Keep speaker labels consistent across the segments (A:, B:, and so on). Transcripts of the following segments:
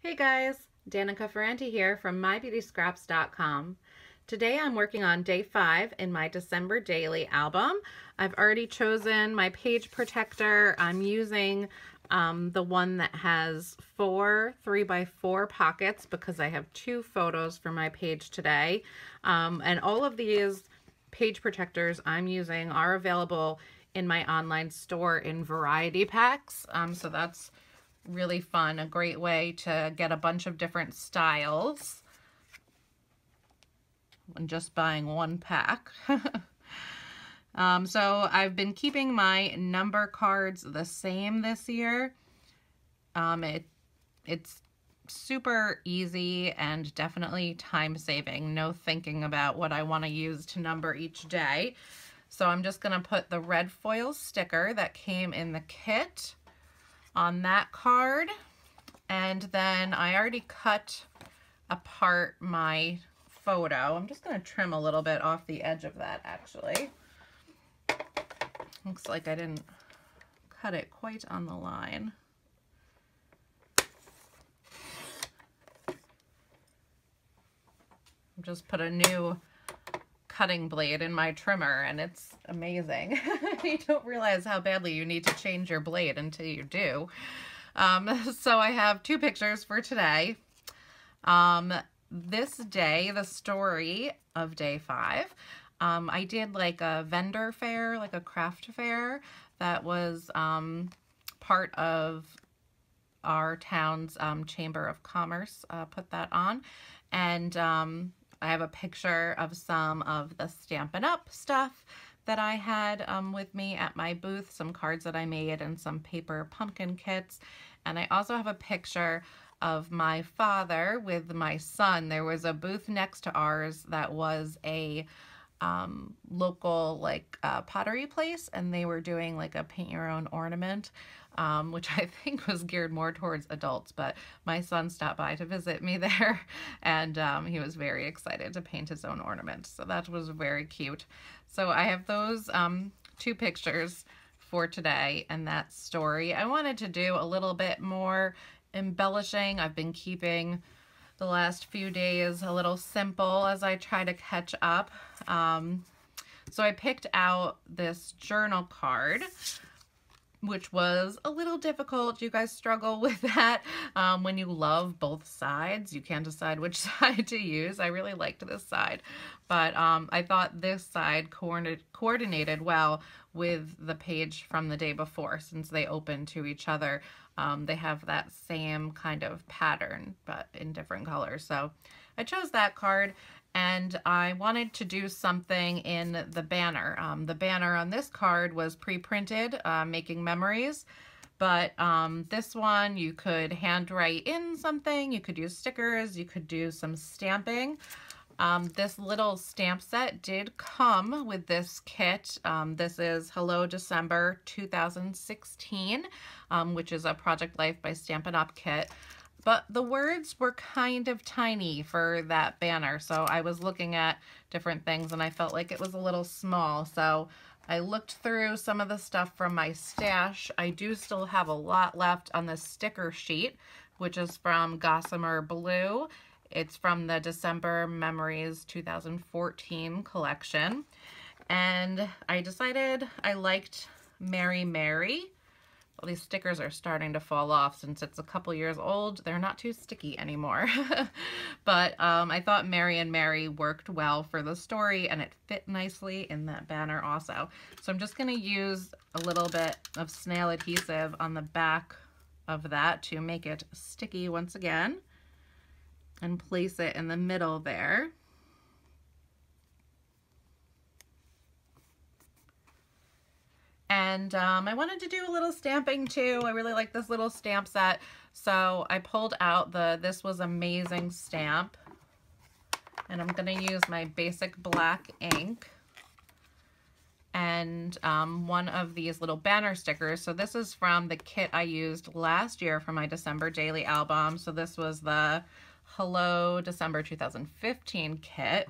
A: Hey guys, Danica Ferrante here from mybeautyscraps.com. Today I'm working on day 5 in my December daily album. I've already chosen my page protector. I'm using the one that has 4 3x4 pockets because I have 2 photos for my page today. And all of these page protectors I'm using are available in my online store in variety packs. So that's really fun, a great way to get a bunch of different styles when just buying one pack. So I've been keeping my number cards the same this year. It's super easy and definitely time saving. No thinking about what I want to use to number each day. So I'm just going to put the red foil sticker that came in the kit on that card, and then I already cut apart my photo. I'm just going to trim a little bit off the edge of that actually. Looks like I didn't cut it quite on the line. Just put a new cutting blade in my trimmer and it's amazing. You don't realize how badly you need to change your blade until you do. So I have 2 pictures for today. This day, the story of day 5, I did like a vendor fair, like a craft fair that was part of our town's Chamber of Commerce put that on. And I have a picture of some of the Stampin' Up stuff that I had with me at my booth, some cards that I made and some paper pumpkin kits. And I also have a picture of my father with my son. There was a booth next to ours that was a local like pottery place, and they were doing like a paint your own ornament, which I think was geared more towards adults, but my son stopped by to visit me there, and he was very excited to paint his own ornament, so that was very cute. So I have those 2 pictures for today and that story. I wanted to do a little bit more embellishing. I've been keeping the last few days a little simple as I try to catch up. So I picked out this journal card, which was a little difficult. You guys struggle with that when you love both sides. You can't decide which side to use. I really liked this side, but I thought this side coordinated well with the page from the day before, since they open to each other. They have that same kind of pattern, but in different colors. So I chose that card, and I wanted to do something in the banner. The banner on this card was pre-printed, making memories, but this one you could handwrite in something, you could use stickers, you could do some stamping. This little stamp set did come with this kit. This is Hello December 2016, which is a Project Life by Stampin' Up kit. But the words were kind of tiny for that banner, so I was looking at different things and I felt like it was a little small. So I looked through some of the stuff from my stash. I do still have a lot left on the sticker sheet, which is from Gossamer Blue. It's from the December Memories 2014 collection. And I decided I liked Mary Mary. Well, these stickers are starting to fall off since it's a couple years old. They're not too sticky anymore. But I thought Mary and Mary worked well for the story, and it fit nicely in that banner also. So I'm just going to use a little bit of snail adhesive on the back of that to make it sticky once again, and place it in the middle there. And I wanted to do a little stamping too. I really like this little stamp set. So I pulled out the This Was Amazing stamp, and I'm going to use my basic black ink and one of these little banner stickers. So this is from the kit I used last year for my December daily album. So this was the Hello December 2015 kit.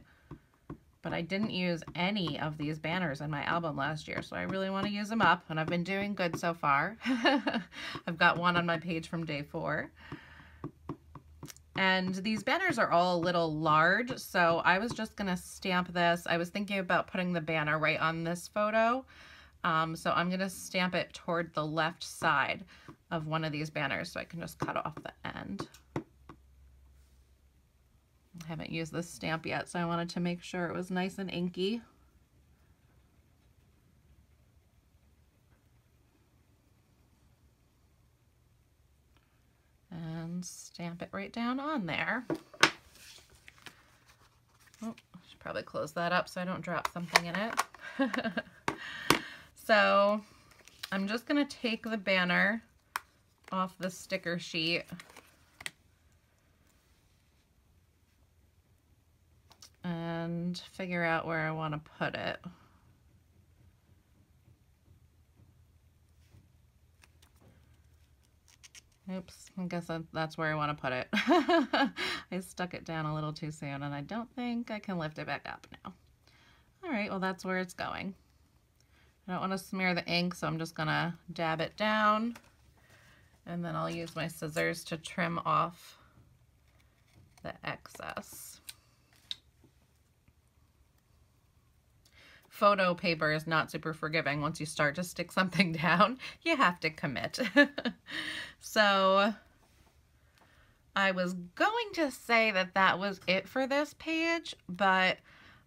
A: But I didn't use any of these banners in my album last year, so I really want to use them up, and I've been doing good so far. I've got one on my page from day 4. And these banners are all a little large, so I was just gonna stamp this. I was thinking about putting the banner right on this photo. So I'm gonna stamp it toward the left side of one of these banners so I can just cut off the end. I haven't used this stamp yet, so I wanted to make sure it was nice and inky. And stamp it right down on there. Oh, I should probably close that up so I don't drop something in it. So I'm just going to take the banner off the sticker sheet and figure out where I want to put it. Oops, I guess that's where I want to put it. I stuck it down a little too soon and I don't think I can lift it back up now. All right, well that's where it's going. I don't want to smear the ink, so I'm just gonna dab it down and then I'll use my scissors to trim off the excess. Photo paper is not super forgiving. Once you start to stick something down, you have to commit. So I was going to say that that was it for this page, but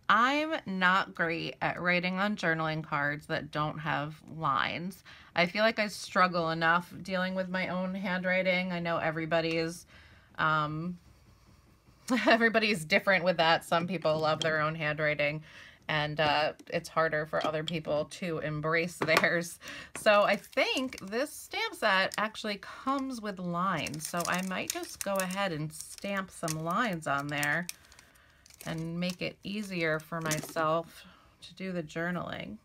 A: I'm not great at writing on journaling cards that don't have lines. I feel like I struggle enough dealing with my own handwriting. I know everybody's different with that. Some people love their own handwriting, and it's harder for other people to embrace theirs. So I think this stamp set actually comes with lines. So I might just go ahead and stamp some lines on there and make it easier for myself to do the journaling.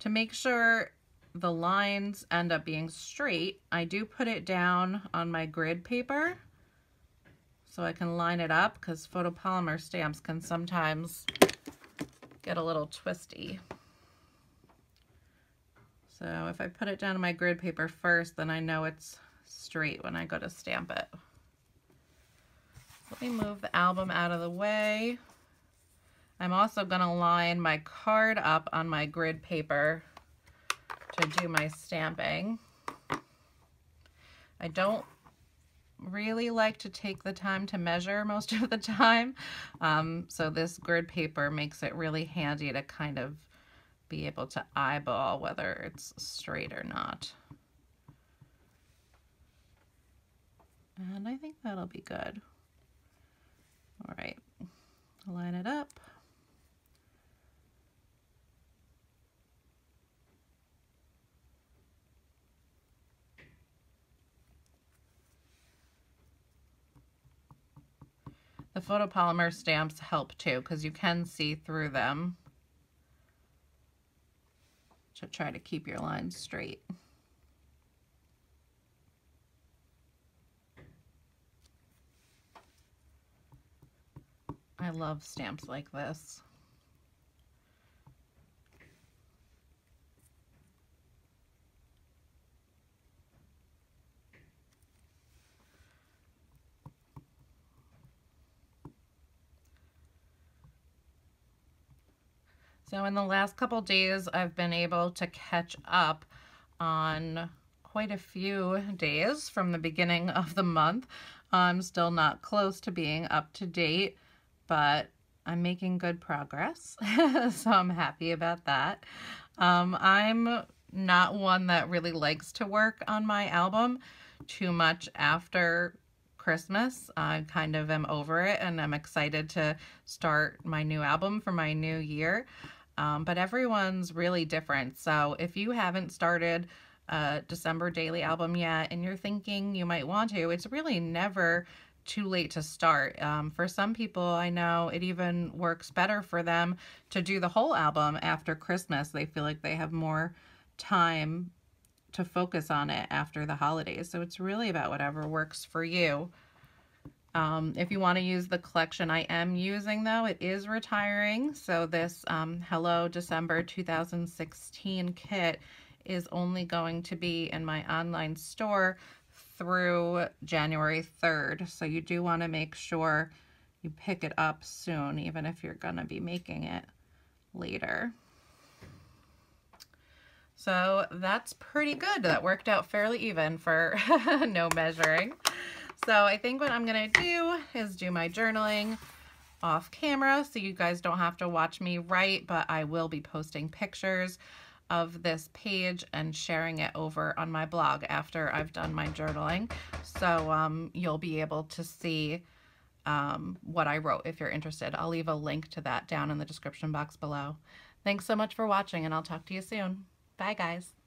A: To make sure the lines end up being straight, I do put it down on my grid paper so I can line it up, because photopolymer stamps can sometimes get a little twisty. So if I put it down on my grid paper first, then I know it's straight when I go to stamp it. Let me move the album out of the way. I'm also going to line my card up on my grid paper to do my stamping. I don't really like to take the time to measure most of the time, so this grid paper makes it really handy to kind of be able to eyeball whether it's straight or not. And I think that'll be good. All right, line it up. The photopolymer stamps help too, because you can see through them to try to keep your lines straight. I love stamps like this. So in the last couple days, I've been able to catch up on quite a few days from the beginning of the month. I'm still not close to being up to date, but I'm making good progress, so I'm happy about that. I'm not one that really likes to work on my album too much after Christmas. I kind of am over it, and I'm excited to start my new album for my new year. But everyone's really different. So if you haven't started a December daily album yet and you're thinking you might want to, it's really never too late to start. For some people, I know it even works better for them to do the whole album after Christmas. They feel like they have more time to focus on it after the holidays. So it's really about whatever works for you. If you want to use the collection I am using, though, it is retiring. So this Hello December 2016 kit is only going to be in my online store through January 3rd, so you do want to make sure you pick it up soon, even if you're gonna be making it later. So that's pretty good. That worked out fairly even for no measuring. So I think what I'm gonna do is do my journaling off camera so you guys don't have to watch me write, but I will be posting pictures of this page and sharing it over on my blog after I've done my journaling. So you'll be able to see what I wrote if you're interested. I'll leave a link to that down in the description box below. Thanks so much for watching, and I'll talk to you soon. Bye, guys.